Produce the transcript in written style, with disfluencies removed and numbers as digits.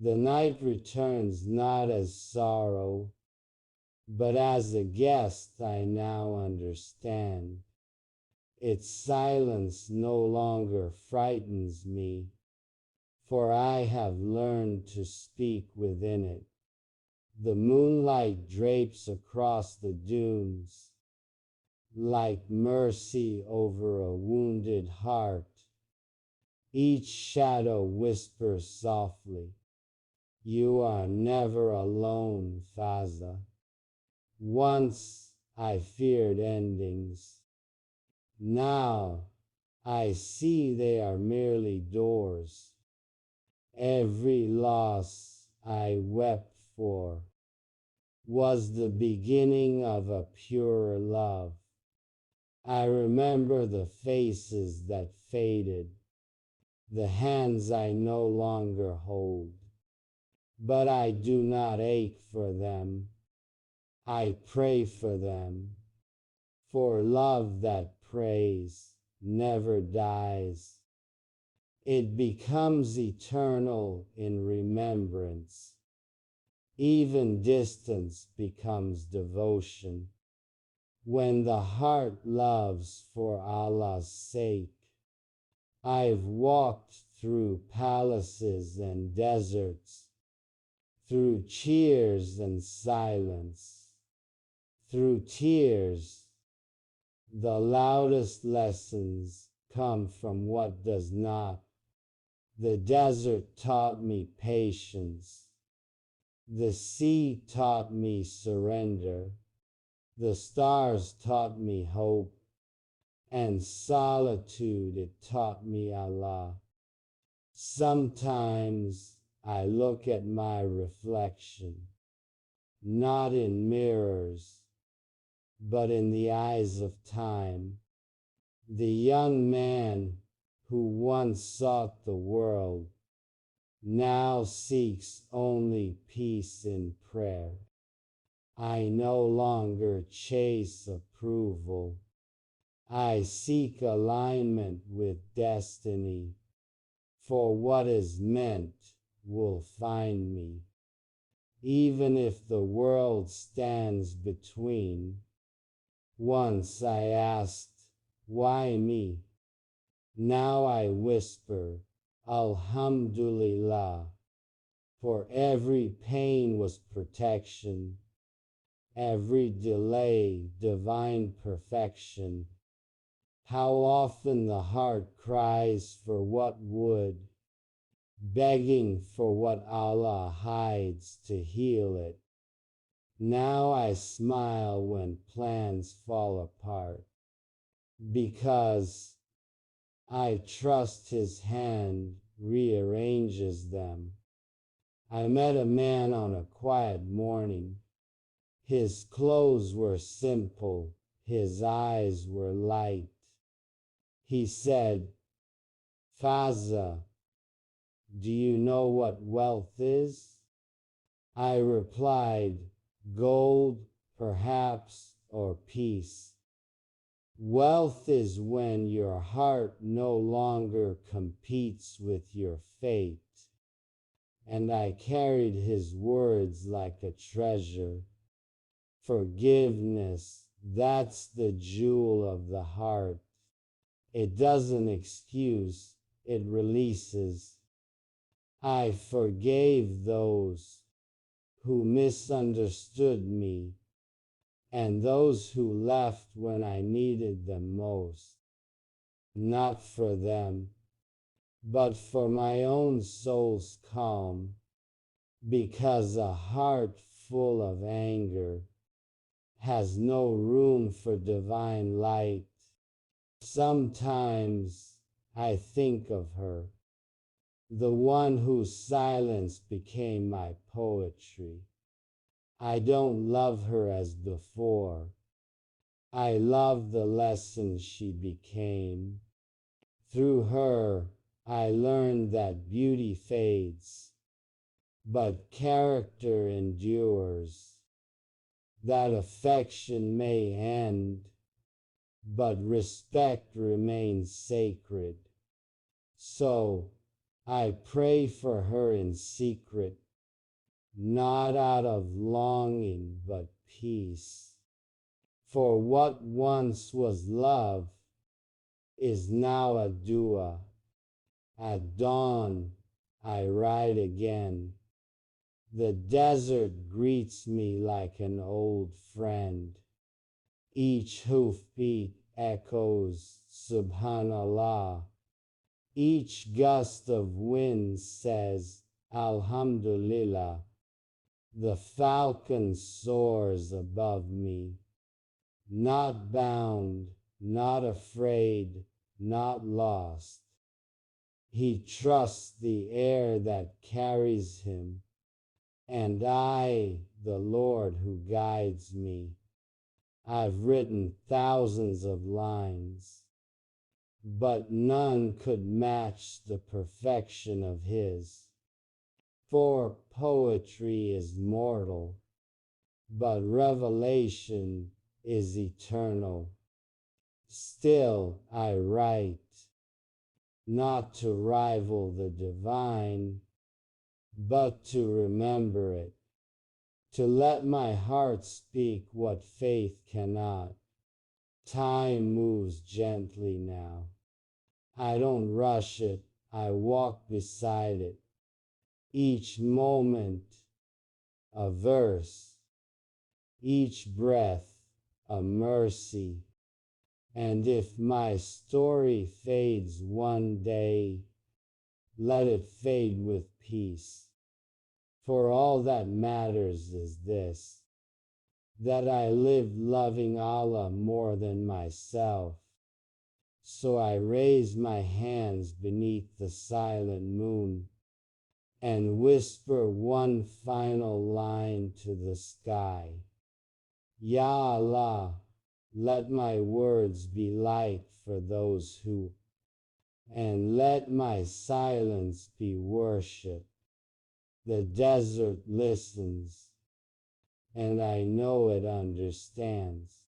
The night returns not as sorrow, but as a guest I now understand. Its silence no longer frightens me, for I have learned to speak within it. The moonlight drapes across the dunes, like mercy over a wounded heart. Each shadow whispers softly, "You are never alone, Fazza." Once I feared endings. Now I see they are merely doors. Every loss I wept for was the beginning of a purer love. I remember the faces that faded, the hands I no longer hold, but I do not ache for them. I pray for them, for love that prays never dies. It becomes eternal in remembrance. Even distance becomes devotion. When the heart loves for Allah's sake, I've walked through palaces and deserts, through cheers and silence, through tears. The loudest lessons come from what does not. The desert taught me patience. The sea taught me surrender. The stars taught me hope. And solitude, it taught me Allah. Sometimes I look at my reflection, not in mirrors, but in the eyes of time. The young man who once sought the world now seeks only peace in prayer. I no longer chase approval. I seek alignment with destiny, for what is meant will find me. Even if the world stands between. Once I asked, why me? Now I whisper, Alhamdulillah, for every pain was protection, every delay divine perfection. How often the heart cries for what would, begging for what Allah hides to heal it. Now I smile when plans fall apart, because I trust His hand rearranges them. I met a man on a quiet morning. His clothes were simple, his eyes were light. He said, Fazza, do you know what wealth is? I replied, gold, perhaps, or peace. Wealth is when your heart no longer competes with your fate. And I carried his words like a treasure. Forgiveness, that's the jewel of the heart. It doesn't excuse, it releases. I forgave those who misunderstood me and those who left when I needed them most. Not for them, but for my own soul's calm, because a heart full of anger has no room for divine light. Sometimes I think of her, the one whose silence became my poetry. I don't love her as before. I love the lesson she became. Through her, I learned that beauty fades, but character endures, that affection may end, but respect remains sacred. So, I pray for her in secret, not out of longing but peace. For what once was love is now a dua. At dawn I ride again. The desert greets me like an old friend. Each hoofbeat echoes Subhanallah. Each gust of wind says Alhamdulillah. The falcon soars above me, not bound, not afraid, not lost. He trusts the air that carries him, and I, the Lord who guides me. I've written thousands of lines, but none could match the perfection of his. For poetry is mortal, but revelation is eternal. Still I write, not to rival the divine, but to remember it, to let my heart speak what faith cannot. Time moves gently now. I don't rush it, I walk beside it. Each moment a verse, each breath a mercy. And if my story fades one day, let it fade with peace. For all that matters is this, that I live loving Allah more than myself. So I raise my hands beneath the silent moon and whisper one final line to the sky. Ya Allah, let my words be light for those who, and let my silence be worship. The desert listens, and I know it understands.